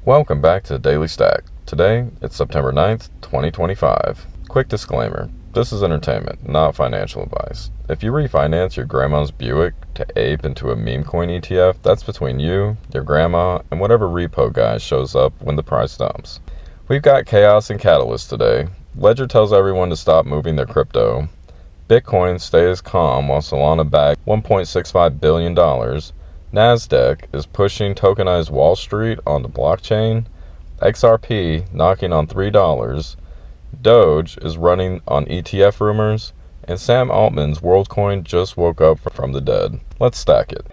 Welcome back to the Daily Stack. Today, it's September 9th, 2025. Quick disclaimer, this is entertainment, not financial advice. If you refinance your grandma's Buick to ape into a meme coin ETF, that's between you, your grandma, and whatever repo guy shows up when the price dumps. We've got chaos and catalyst today. Ledger tells everyone to stop moving their crypto. Bitcoin stays calm while Solana bagged $1.65 billion. Nasdaq is pushing tokenized Wall Street on the blockchain. XRP knocking on $3. Doge is running on ETF rumors. And Sam Altman's WorldCoin just woke up from the dead. Let's stack it.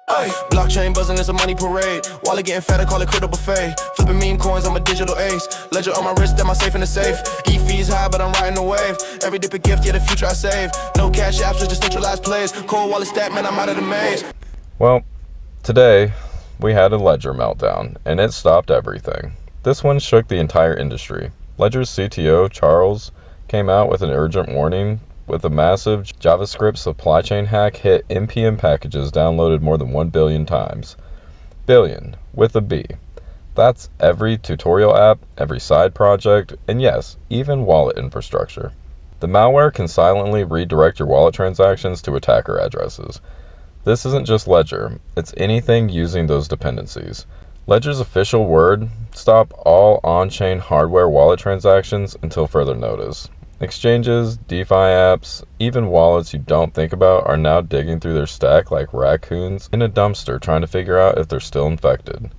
Ay, blockchain buzzing is a money parade. Wallet getting fatter, call it crypto buffet. Flipping meme coins, I'm a digital ace. Ledger on my wrist, am I safe in the safe? E fees high, but I'm riding the wave. Every dip a gift, yeah, the future I save. No cash apps, just centralized plays. Cold wallet stack, man, I'm out of the maze. Well, today we had a Ledger meltdown, and it stopped everything. This one shook the entire industry. Ledger's CTO, Charles, came out with an urgent warning with a massive JavaScript supply chain hack hit NPM packages downloaded more than 1 billion times. Billion, with a B. That's every tutorial app, every side project, and yes, even wallet infrastructure. The malware can silently redirect your wallet transactions to attacker addresses. This isn't just Ledger, it's anything using those dependencies. Ledger's official word: stop all on-chain hardware wallet transactions until further notice. Exchanges, DeFi apps, even wallets you don't think about are now digging through their stack like raccoons in a dumpster trying to figure out if they're still infected.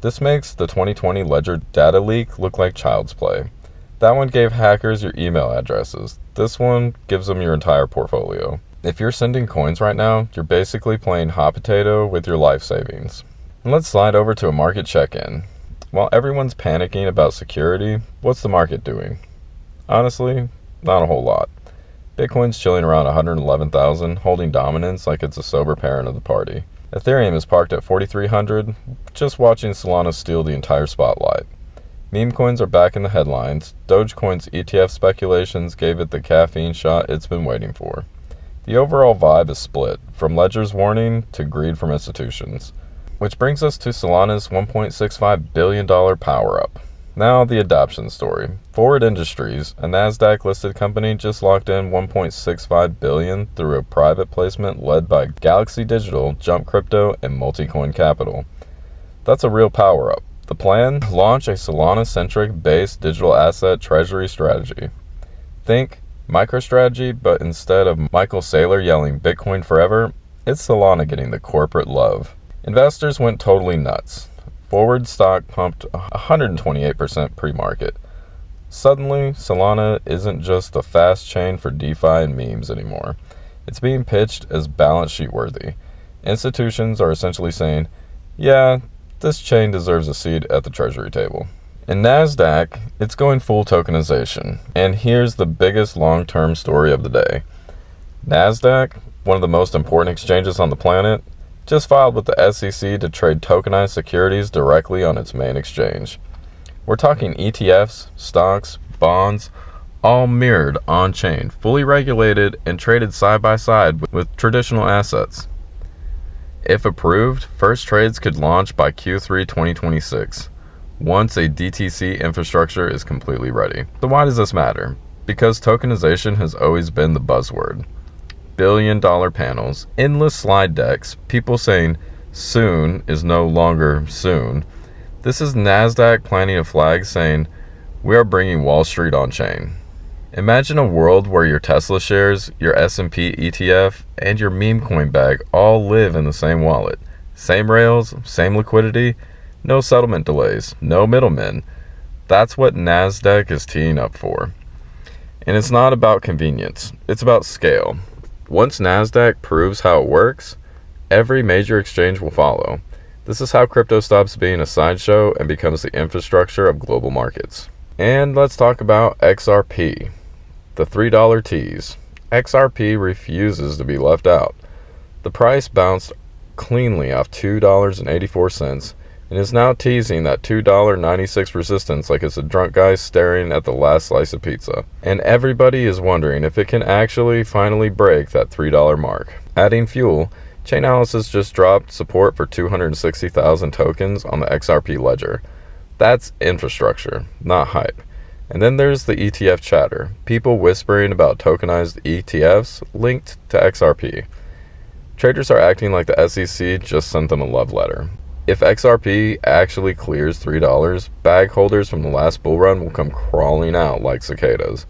This makes the 2020 Ledger data leak look like child's play. That one gave hackers your email addresses. This one gives them your entire portfolio. If you're sending coins right now, you're basically playing hot potato with your life savings. And let's slide over to a market check-in. While everyone's panicking about security, what's the market doing? Honestly, not a whole lot. Bitcoin's chilling around 111,000, holding dominance like it's a sober parent of the party. Ethereum is parked at 4,300, just watching Solana steal the entire spotlight. Meme coins are back in the headlines. Dogecoin's ETF speculations gave it the caffeine shot it's been waiting for. The overall vibe is split, from Ledger's warning to greed from institutions. Which brings us to Solana's $1.65 billion power-up. Now the adoption story. Forward Industries, a Nasdaq-listed company, just locked in $1.65 billion through a private placement led by Galaxy Digital, Jump Crypto, and Multicoin Capital. That's a real power-up. The plan? Launch a Solana-centric based digital asset treasury strategy. Think MicroStrategy, but instead of Michael Saylor yelling Bitcoin forever, it's Solana getting the corporate love. Investors went totally nuts. Forward stock pumped 128% pre-market. Suddenly, Solana isn't just a fast chain for DeFi and memes anymore. It's being pitched as balance sheet worthy. Institutions are essentially saying, yeah, this chain deserves a seat at the treasury table. In Nasdaq, it's going full tokenization. And here's the biggest long-term story of the day. Nasdaq, one of the most important exchanges on the planet, just filed with the SEC to trade tokenized securities directly on its main exchange. We're talking ETFs, stocks, bonds, all mirrored on-chain, fully regulated and traded side by side with traditional assets. If approved, first trades could launch by Q3 2026. Once a DTC infrastructure is completely ready. So why does this matter? Because tokenization has always been the buzzword. Billion-dollar panels, endless slide decks, people saying soon is no longer soon. This is Nasdaq planting a flag saying, we are bringing Wall Street on chain. Imagine a world where your Tesla shares, your S&P ETF, and your meme coin bag all live in the same wallet. Same rails, same liquidity, no settlement delays, no middlemen. That's what Nasdaq is teeing up for. And it's not about convenience, it's about scale. Once Nasdaq proves how it works, every major exchange will follow. This is how crypto stops being a sideshow and becomes the infrastructure of global markets. And let's talk about XRP, the $3 tease. XRP refuses to be left out. The price bounced cleanly off $2.84 and is now teasing that $2.96 resistance like it's a drunk guy staring at the last slice of pizza. And everybody is wondering if it can actually finally break that $3 mark. Adding fuel, Chainalysis just dropped support for 260,000 tokens on the XRP ledger. That's infrastructure, not hype. And then there's the ETF chatter, people whispering about tokenized ETFs linked to XRP. Traders are acting like the SEC just sent them a love letter. If XRP actually clears $3, bag holders from the last bull run will come crawling out like cicadas.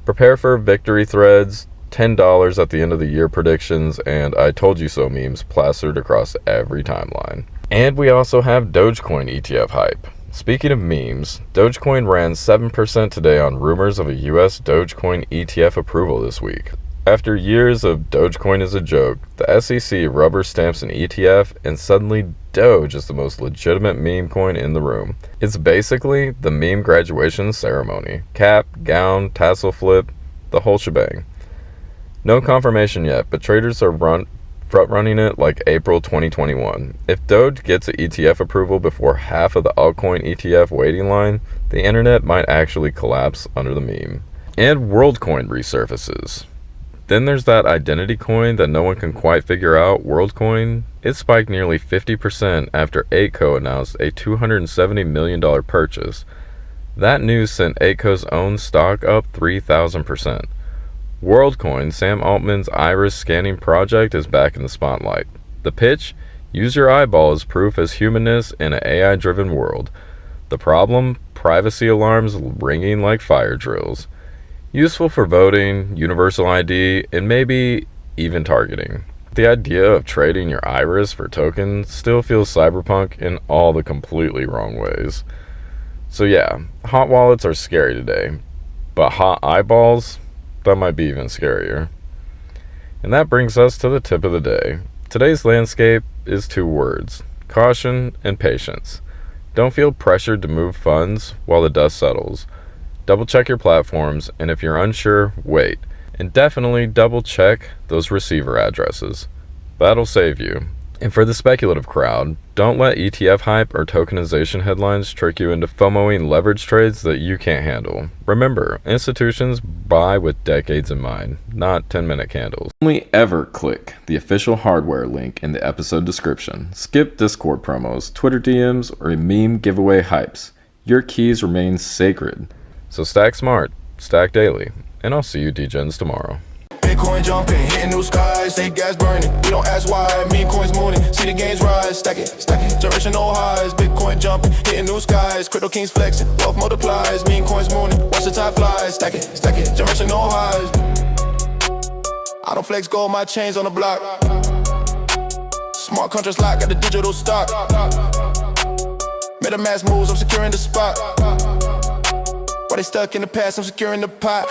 Prepare for victory threads, $10 at the end of the year predictions, and I told you so memes plastered across every timeline. And we also have Dogecoin ETF hype. Speaking of memes, Dogecoin ran 7% today on rumors of a US Dogecoin ETF approval this week. After years of Dogecoin is a joke, the SEC rubber stamps an ETF and suddenly Doge is the most legitimate meme coin in the room. It's basically the meme graduation ceremony. Cap, gown, tassel flip, the whole shebang. No confirmation yet, but traders are front-running it like April 2021. If Doge gets an ETF approval before half of the altcoin ETF waiting line, the internet might actually collapse under the meme. And WorldCoin resurfaces. Then there's that identity coin that no one can quite figure out, WorldCoin. It spiked nearly 50% after 8co announced a $270 million purchase. That news sent 8co's own stock up 3,000%. WorldCoin, Sam Altman's iris scanning project, is back in the spotlight. The pitch? Use your eyeball as proof as humanness in an AI-driven world. The problem? Privacy alarms ringing like fire drills. Useful for voting, universal ID, and maybe even targeting. The idea of trading your iris for tokens still feels cyberpunk in all the completely wrong ways. So yeah, hot wallets are scary today, but hot eyeballs? That might be even scarier. And that brings us to the tip of the day. Today's landscape is 2 words: caution and patience. Don't feel pressured to move funds while the dust settles. Double check your platforms, and if you're unsure, wait. And definitely double check those receiver addresses. That'll save you. And for the speculative crowd, don't let ETF hype or tokenization headlines trick you into FOMOing leverage trades that you can't handle. Remember, institutions buy with decades in mind, not 10-minute candles. Only ever click the official hardware link in the episode description. Skip Discord promos, Twitter DMs, or meme giveaway hypes. Your keys remain sacred. So stack smart, stack daily, and I'll see you degens tomorrow. Bitcoin jumping, hitting new skies, say gas burning. We don't ask why, meme coins mooning. See the gains rise, stack it, generational highs. Bitcoin jumping, hitting new skies. Crypto kings flexing, wealth multiplies. Meme coins mooning, watch the tide fly. Stack it, generational highs. I don't flex gold, my chains on the block. Smart contracts lock, got the digital stock. Made a mass moves, I'm securing the spot. While they stuck in the past, I'm securing the pot.